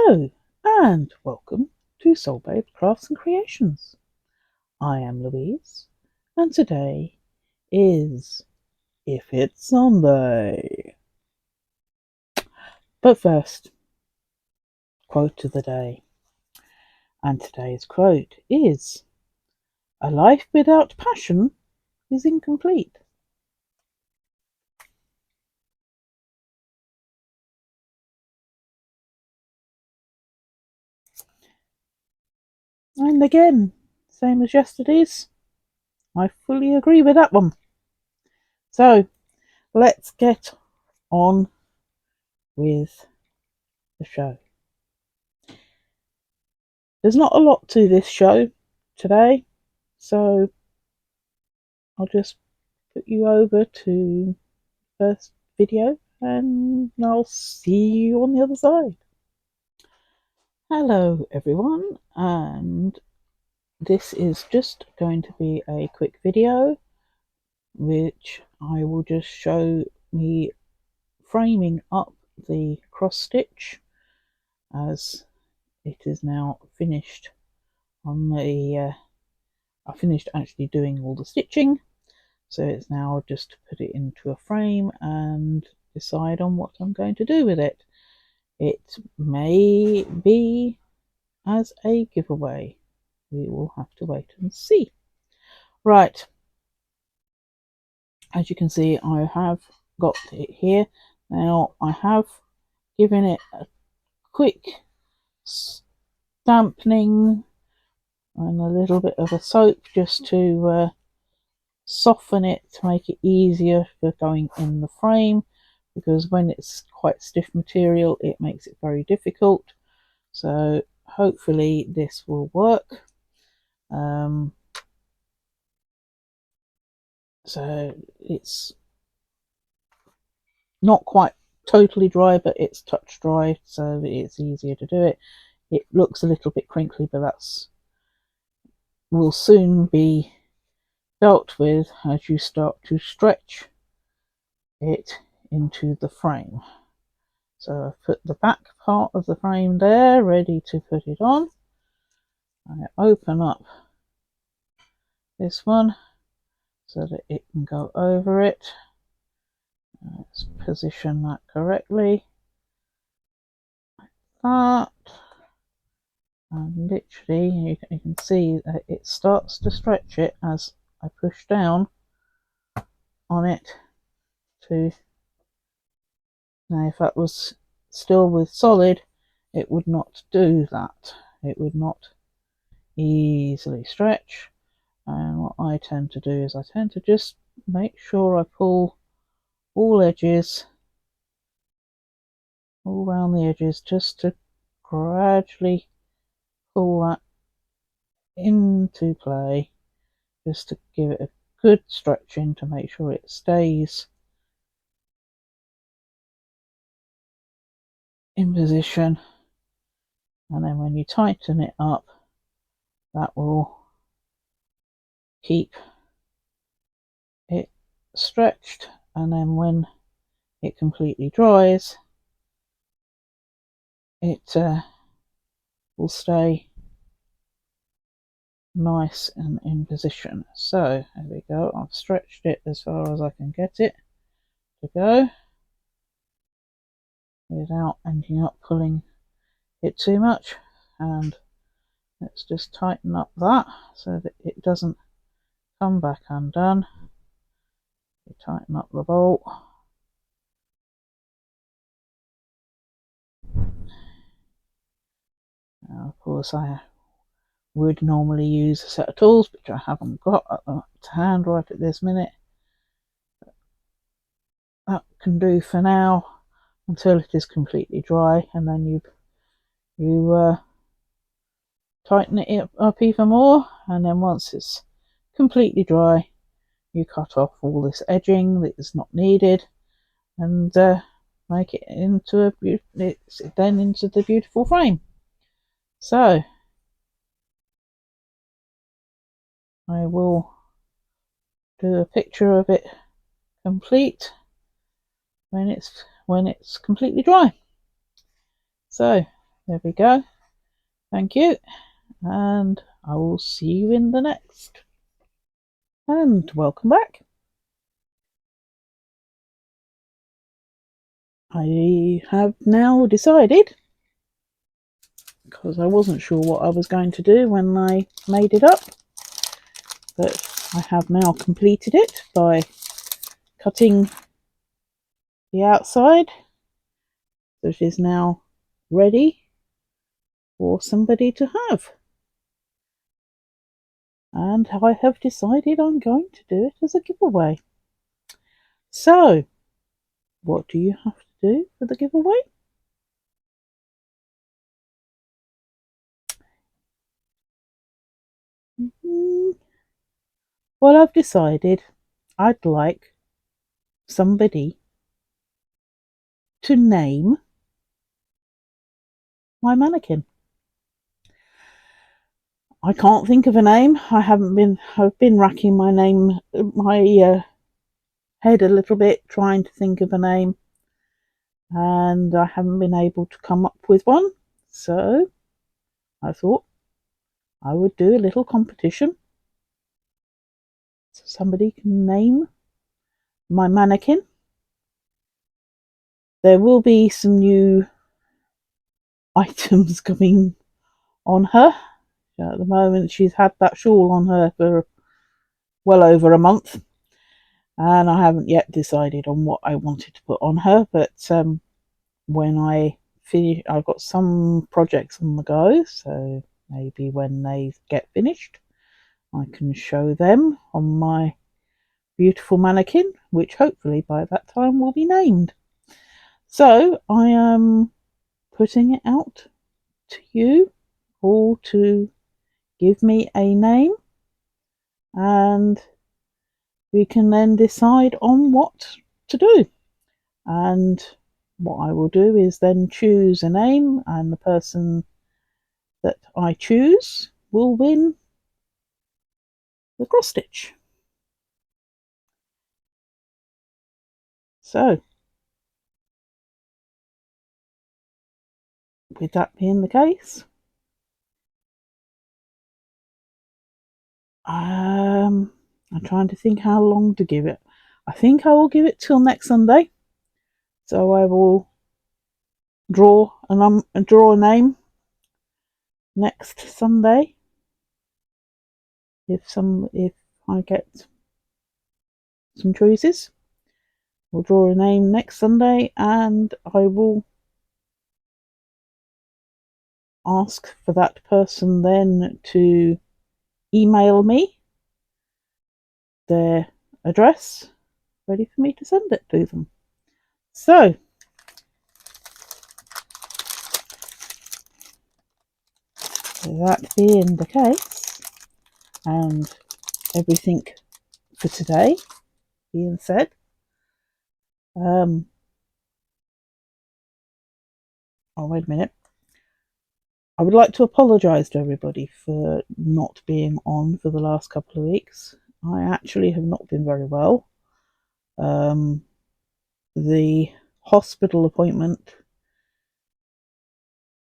Hello and welcome to Soul Babe Crafts and Creations. I am Louise and today is If It's Sunday. But first, quote of the day. And today's quote is, "A life without passion is incomplete." And again, same as yesterday's, I fully agree with that one. So let's get on with the show. There's not a lot to this show today, so I'll just put you over to the first video and I'll see you on the other side. Hello everyone, and this is just going to be a quick video which I will just show me framing up the cross stitch as it is now finished on the I finished actually doing all the stitching, so it's now just to put it into a frame and decide on what I'm going to do with it. It may be as a giveaway. We will have to wait and see. Right, as you can see, I have got it here. Now I have given it a quick dampening and a little bit of a soap just to soften it, to make it easier for going in the frame, because when it's quite stiff material it makes it very difficult. So hopefully this will work. So it's not quite totally dry, but it's touch dry, so it's easier to do it. It looks a little bit crinkly, but that's will soon be dealt with as you start to stretch it into the frame. So I've put the back part of the frame there, ready to put it on. I open up this one so that it can go over it. Let's position that correctly, like that. And literally you can see that it starts to stretch it as I push down on it to. Now if that was still with solid, it would not do that. It would not easily stretch. And what I tend to do is I tend to just make sure I pull all edges, all around the edges, just to gradually pull that into play, just to give it a good stretching to make sure it stays in position. And then when you tighten it up, that will keep it stretched, and then when it completely dries, it will stay nice and in position. So there we go, I've stretched it as far as I can get it to go without ending up pulling it too much. And let's just tighten up that so that it doesn't come back undone. You tighten up the bolt. Now, of course, I would normally use a set of tools, which I haven't got to hand right at this minute. That can do for now until it is completely dry, and then you tighten it up even more, and then once it's completely dry, you cut off all this edging that is not needed, and make it into into the beautiful frame. So I will do a picture of it complete when it's completely dry. So There we go. Thank you. And I will see you in the next. And welcome back. I have now decided, because I wasn't sure what I was going to do when I made it up, but I have now completed it by cutting the outside, so it is now ready for somebody to have. And I have decided I'm going to do it as a giveaway. So, what do you have to do for the giveaway? Well, I've decided I'd like somebody to name my mannequin. I can't think of a name. I've been racking my head a little bit trying to think of a name, and I haven't been able to come up with one. So I thought I would do a little competition so somebody can name my mannequin. There will be some new items coming on her. At the moment, she's had that shawl on her for well over a month, and I haven't yet decided on what I wanted to put on her. But when I finish, I've got some projects on the go, so maybe when they get finished, I can show them on my beautiful mannequin, which hopefully by that time will be named. So I am putting it out to you all to give me a name, and we can then decide on what to do. And what I will do is then choose a name, and the person that I choose will win the cross stitch. So, with that being the case, I'm trying to think how long to give it. I think I will give it till next Sunday. So I will draw a name next Sunday if I get some choices. We'll draw a name next Sunday, and I will ask for that person then to email me their address, ready for me to send it to them. So, that being the case, and everything for today being said, oh, wait a minute. I would like to apologise to everybody for not being on for the last couple of weeks. I actually have not been very well. The hospital appointment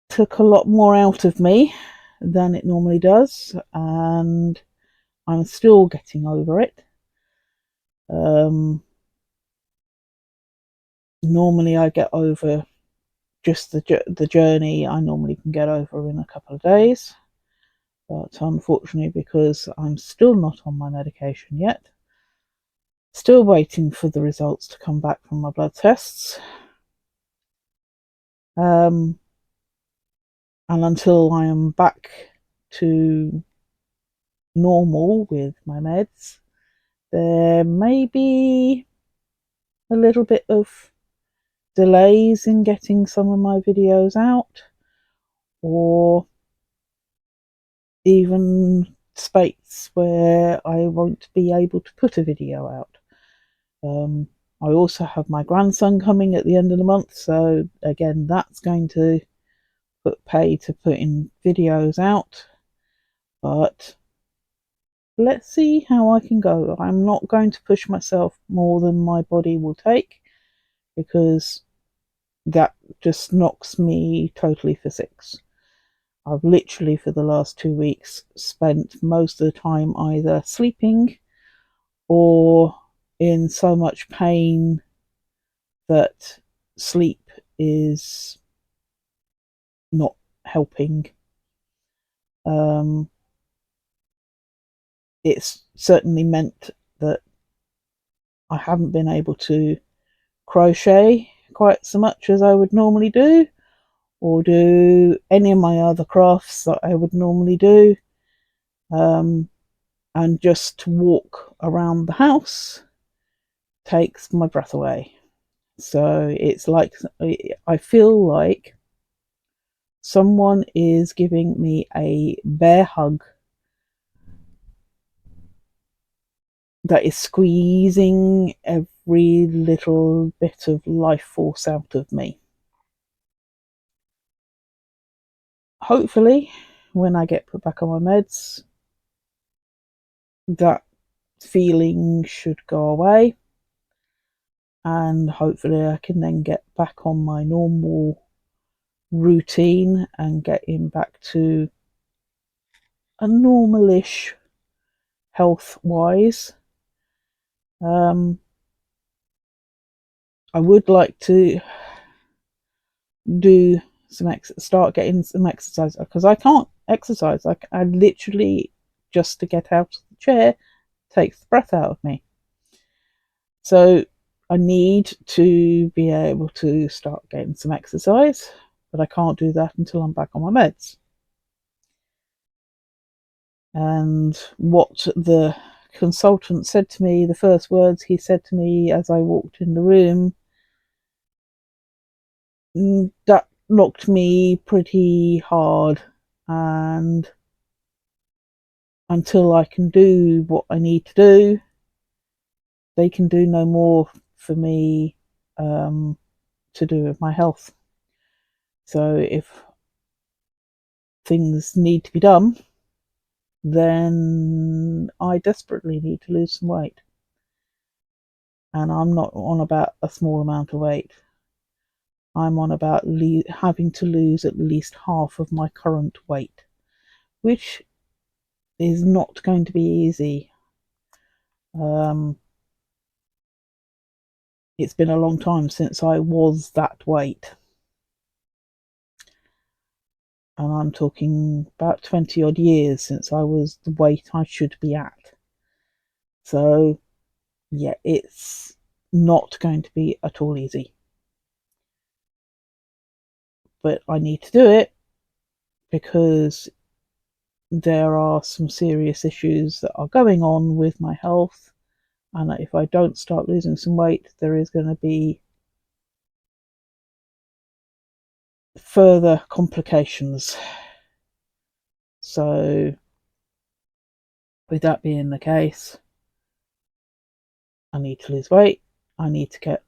took a lot more out of me than it normally does, and I'm still getting over it. Normally I get over just the journey. I normally can get over in a couple of days, but unfortunately, because I'm still not on my medication yet, still waiting for the results to come back from my blood tests, and until I am back to normal with my meds, there may be a little bit of delays in getting some of my videos out, or even spates where I won't be able to put a video out. I also have my grandson coming at the end of the month, so again that's going to pay to putting videos out, but let's see how I can go. I'm not going to push myself more than my body will take, because that just knocks me totally for six. I've literally for the last 2 weeks spent most of the time either sleeping or in so much pain that sleep is not helping. It's certainly meant that I haven't been able to crochet quite so much as I would normally do, or do any of my other crafts that I would normally do. And just to walk around the house takes my breath away. So it's like I feel like someone is giving me a bear hug that is squeezing every little bit of life force out of me. Hopefully, when I get put back on my meds, that feeling should go away, and hopefully I can then get back on my normal routine and getting back to a normalish health wise. I would like to do start getting some exercise, because I can't exercise. I literally, just to get out of the chair takes the breath out of me. So I need to be able to start getting some exercise, but I can't do that until I'm back on my meds. And what the consultant said to me, the first words he said to me as I walked in the room, that knocked me pretty hard. And until I can do what I need to do, they can do no more for me to do with my health. So if things need to be done, then I desperately need to lose some weight. And I'm not on about a small amount of weight. I'm on about having to lose at least half of my current weight, which is not going to be easy. It's been a long time since I was that weight. And I'm talking about 20 odd years since I was the weight I should be at. So, yeah, it's not going to be at all easy. But I need to do it because there are some serious issues that are going on with my health. And if I don't start losing some weight, there is going to be further complications. So, with that being the case, I need to lose weight. I need to get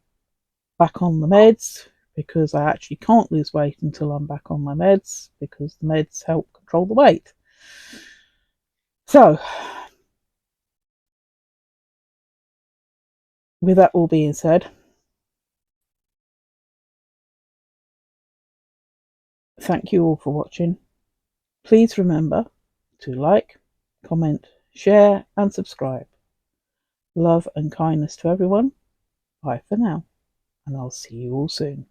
back on the meds, because I actually can't lose weight until I'm back on my meds, because the meds help control the weight. So, with that all being said, thank you all for watching. Please remember to like, comment, share, and subscribe. Love and kindness to everyone. Bye for now, and I'll see you all soon.